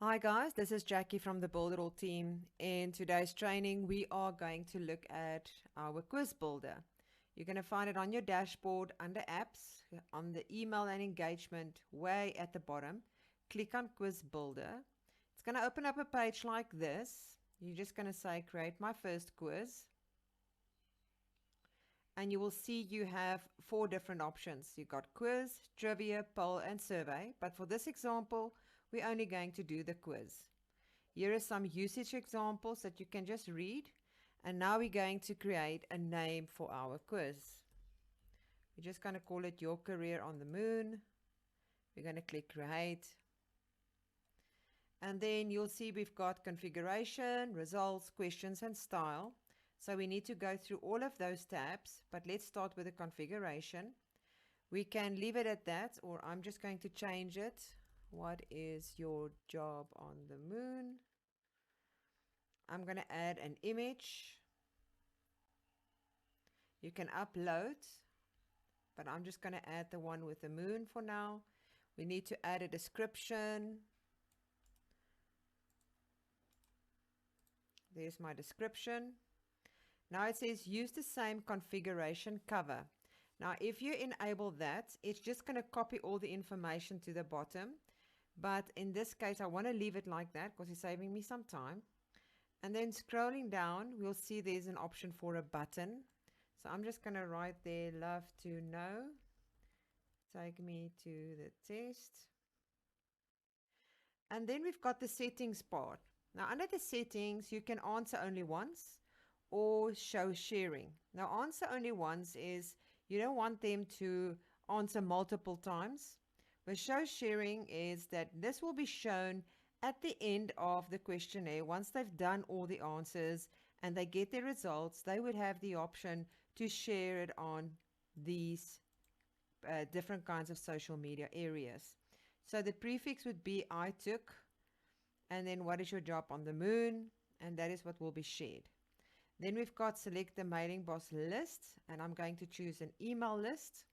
Hi guys, this is Jackie from the Builderall team. In today's training, we are going to look at our quiz builder. You're going to find it on your dashboard under apps, on the email and engagement way at the bottom. Click on quiz builder. It's going to open up a page like this. You're just going to say create my first quiz. And you will see you have 4 different options. You've got quiz, trivia, poll, and survey. But for this example, we're only going to do the quiz. Here are some usage examples that you can just read. And now we're going to create a name for our quiz. We're just going to call it Your Career on the Moon. We're going to click Create. And then you'll see we've got configuration, results, questions, and style. So we need to go through all of those tabs, but let's start with the configuration. We can leave it at that, or I'm just going to change it. What is your job on the moon? I'm going to add an image. You can upload, but I'm just going to add the one with the moon for now. We need to add a description. There's my description. Now it says use the same configuration cover. Now if you enable that, it's just going to copy all the information to the bottom. But in this case, I want to leave it like that because it's saving me some time. And then scrolling down, we'll see there's an option for a button. So I'm just going to write there, love to know. Take me to the test. And then we've got the settings part. Now under the settings, you can answer only once or show sharing. Now answer only once is you don't want them to answer multiple times. But show sharing is that this will be shown at the end of the questionnaire. Once they've done all the answers and they get their results, they would have the option to share it on these different kinds of social media areas. So the prefix would be I took, and then what is your job on the moon, and that is what will be shared. Then we've got select the mailing boss list, and I'm going to choose an email list.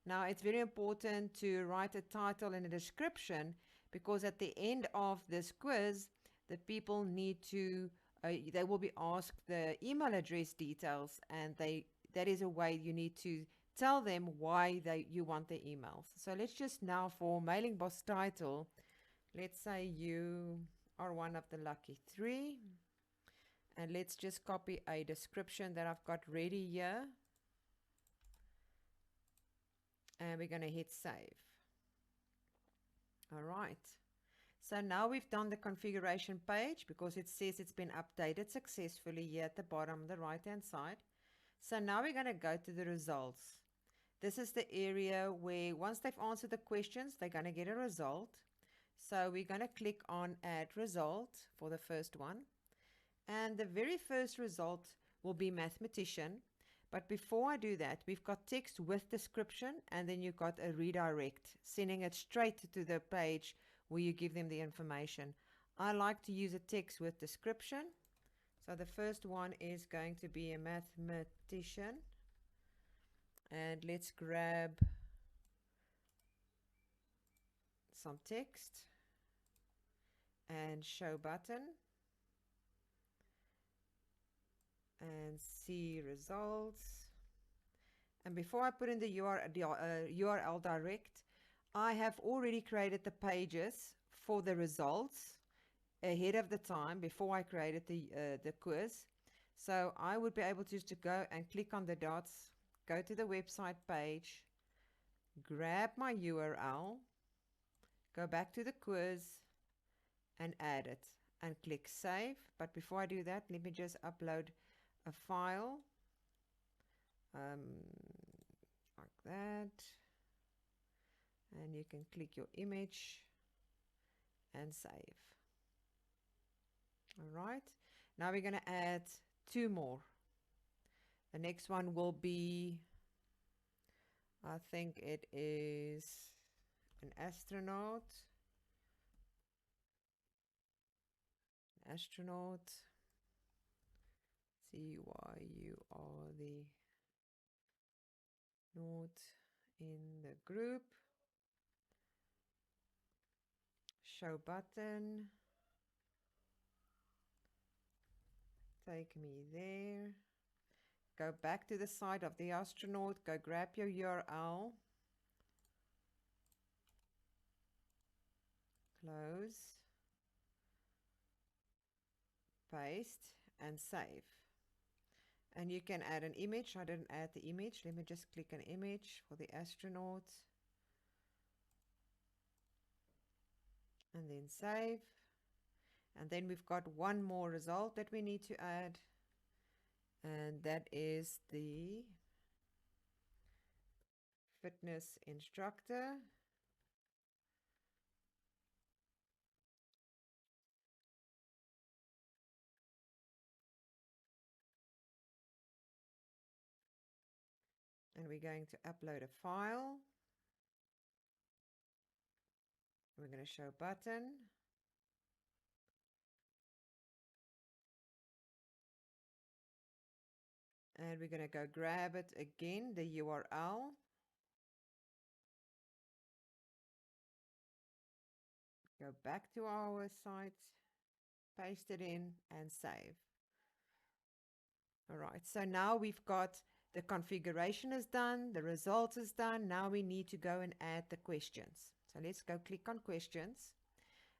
Now it's very important to write a title and a description, because at the end of this quiz, the people need to, they will be asked the email address details, and that is a way you need to tell them why you want their emails. So let's just now for mailing boss title, let's say you are one of the lucky 3. And let's just copy a description that I've got ready here. And we're going to hit save. All right. So now we've done the configuration page because it says it's been updated successfully here at the bottom, the right-hand side. So now we're going to go to the results. This is the area where once they've answered the questions, they're going to get a result. So we're going to click on add result for the first one. And the very first result will be mathematician. But before I do that, we've got text with description, and then you've got a redirect, sending it straight to the page where you give them the information. I like to use a text with description. So the first one is going to be a mathematician. And let's grab some text and show button. And see results. And before I put in the URL direct, I have already created the pages for the results ahead of the time before I created the quiz. So I would be able just to go and click on the dots, go to the website page, grab my URL, go back to the quiz and add it and click save. But before I do that, let me just upload a file like that, and you can click your image and save. All right, now we're going to add 2 more. The next one will be, I think it is an astronaut. See why you are the not in the group. show button. Take me there. Go back to the site of the astronaut. Go grab your URL. Close. Paste and save. And you can add an image. I didn't add the image. Let me just click an image for the astronaut. And then save. And then we've got one more result that we need to add. And that is the fitness instructor. And we're going to upload a file. We're going to show button. And we're going to go grab it again, the URL. Go back to our site, paste it in and save. All right, so now we've got the configuration is done, the result is done. Now we need to go and add the questions. So let's go click on questions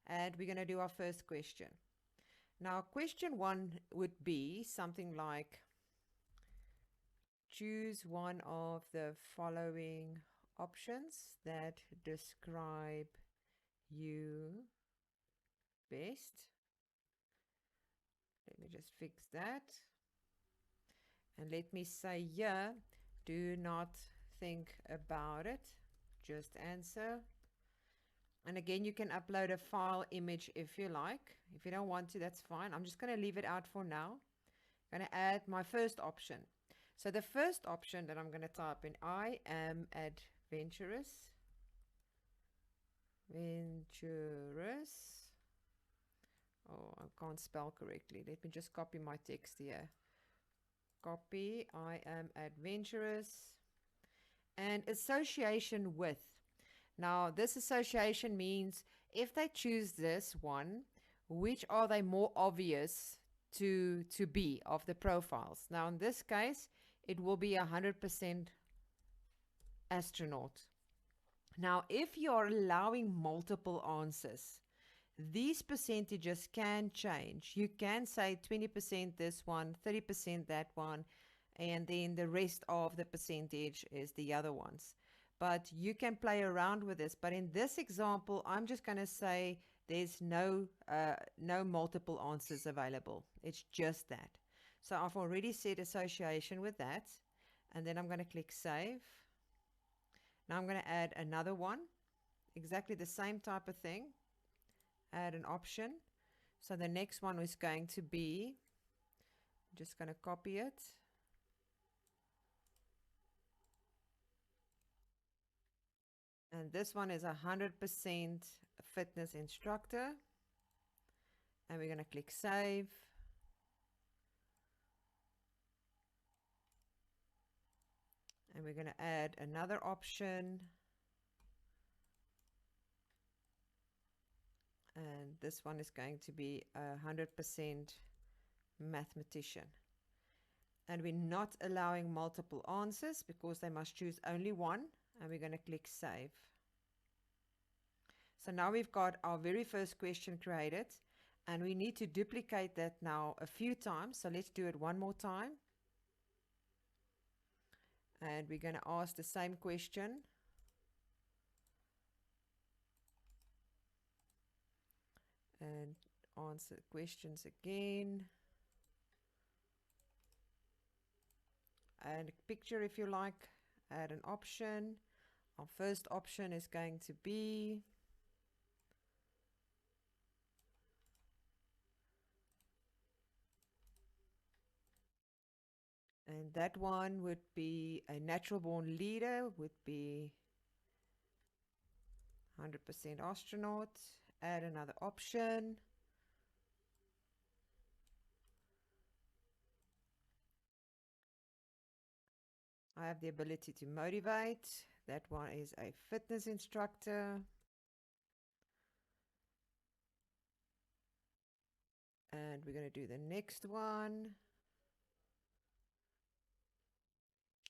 and we're going to do our first question. Now question 1 would be something like, choose one of the following options that describe you best. Let me just fix that. And let me say here, do not think about it, just answer. And again, you can upload a file image if you like. If you don't want to, that's fine. I'm just going to leave it out for now. I'm going to add my first option. So the first option that I'm going to type in, I am adventurous. Venturous. Oh, I can't spell correctly. Let me just copy my text here. Copy, I am adventurous. And association with. Now, this association means if they choose this one, which are they more obvious to be of the profiles? Now, in this case, it will be 100% astronaut. Now, if you're allowing multiple answers, these percentages can change. You can say 20% this one, 30% that one, and then the rest of the percentage is the other ones. But you can play around with this. But in this example, I'm just going to say there's no multiple answers available. It's just that. So I've already set association with that. And then I'm going to click save. Now I'm going to add another one. Exactly the same type of thing. Add an option. So the next one is going to be, I'm just going to copy it. And this one is 100% fitness instructor. And we're going to click save. And we're going to add another option. And this one is going to be 100% mathematician. And we're not allowing multiple answers because they must choose only one. And we're going to click save. So now we've got our very first question created. And we need to duplicate that now a few times. So let's do it one more time. And we're going to ask the same question. And answer questions again. Add a picture if you like. Add an option. Our first option is going to be and that one would be a natural born leader, would be 100% astronaut. Add another option. I have the ability to motivate. That one is a fitness instructor. And we're going to do the next one.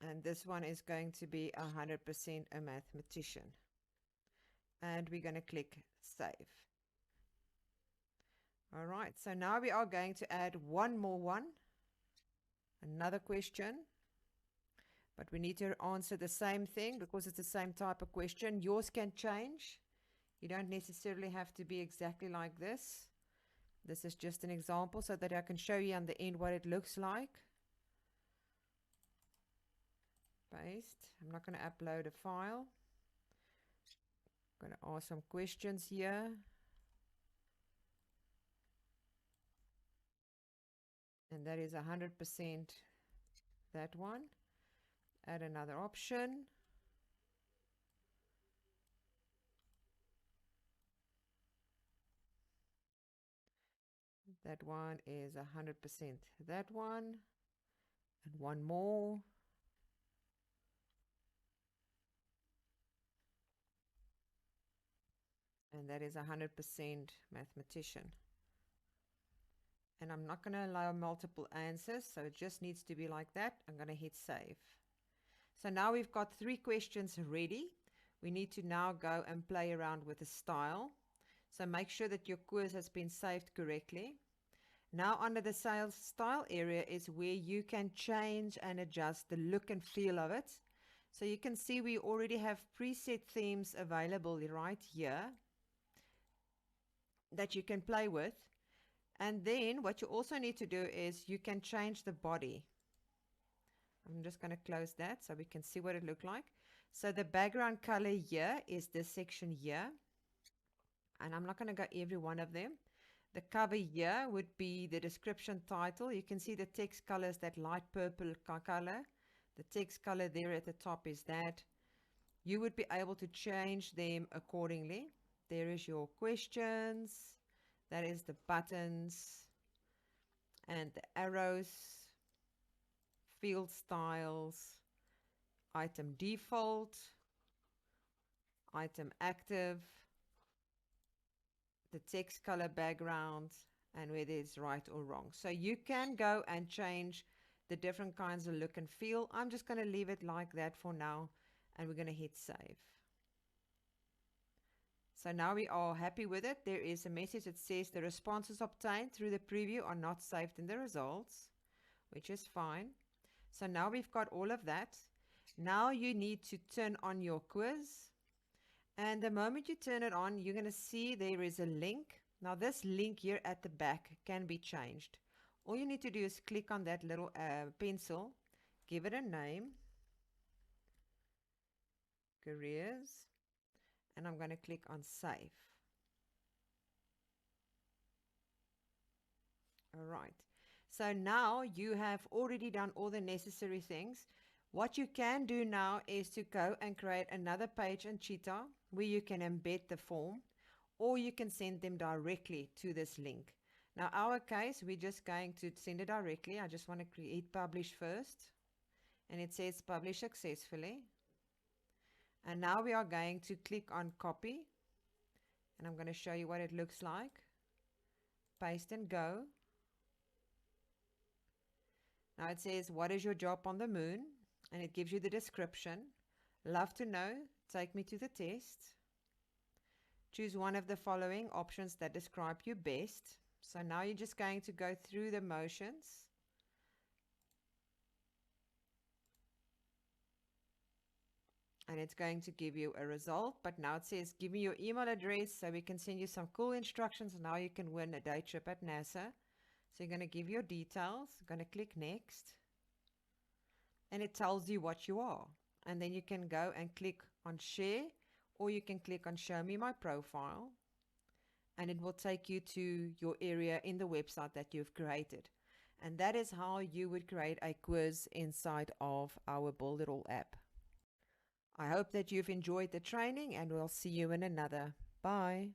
And this one is going to be 100% a mathematician. And we're going to click save. All right, so now we are going to add one more one. Another question. But we need to answer the same thing because it's the same type of question. Yours can change. You don't necessarily have to be exactly like this. This is just an example so that I can show you on the end what it looks like. Paste. I'm not going to upload a file. I'm going to ask some questions here. And that is 100% that one. Add another option. That one is 100% that one. And one more. And that is 100% mathematician. And I'm not going to allow multiple answers, so it just needs to be like that. I'm going to hit save. So now we've got 3 questions ready. We need to now go and play around with the style. So make sure that your quiz has been saved correctly. Now under the sales style area is where you can change and adjust the look and feel of it. So you can see we already have preset themes available right here that you can play with. And then what you also need to do is you can change the body. I'm just going to close that so we can see what it looks like. So the background color here is this section here. And I'm not going to go every one of them. The cover here would be the description title. You can see the text color is that light purple color. The text color there at the top is that. You would be able to change them accordingly. There is your questions. That is the buttons and the arrows, field styles, item default, item active, the text color background, and whether it's right or wrong. So you can go and change the different kinds of look and feel. I'm just going to leave it like that for now, and we're going to hit save. So now we are happy with it. There is a message that says the responses obtained through the preview are not saved in the results, which is fine. So now we've got all of that. Now you need to turn on your quiz. And the moment you turn it on, you're going to see there is a link. Now this link here at the back can be changed. All you need to do is click on that little pencil, give it a name, careers, and I'm going to click on save. All right. So now you have already done all the necessary things. What you can do now is to go and create another page in Cheetah where you can embed the form, or you can send them directly to this link. Now, our case, we're just going to send it directly. I just want to create publish first. And it says publish successfully. And now we are going to click on copy. And I'm going to show you what it looks like. Paste and go. Now it says, what is your job on the moon? And it gives you the description. Love to know. Take me to the test. Choose one of the following options that describe you best. So now you're just going to go through the motions. And it's going to give you a result. But now it says, give me your email address so we can send you some cool instructions. Now you can win a day trip at NASA. So you're going to give your details. You're going to click next. And it tells you what you are. And then you can go and click on share, or you can click on show me my profile. And it will take you to your area in the website that you've created. And that is how you would create a quiz inside of our Builderall app. I hope that you've enjoyed the training, and we'll see you in another. Bye.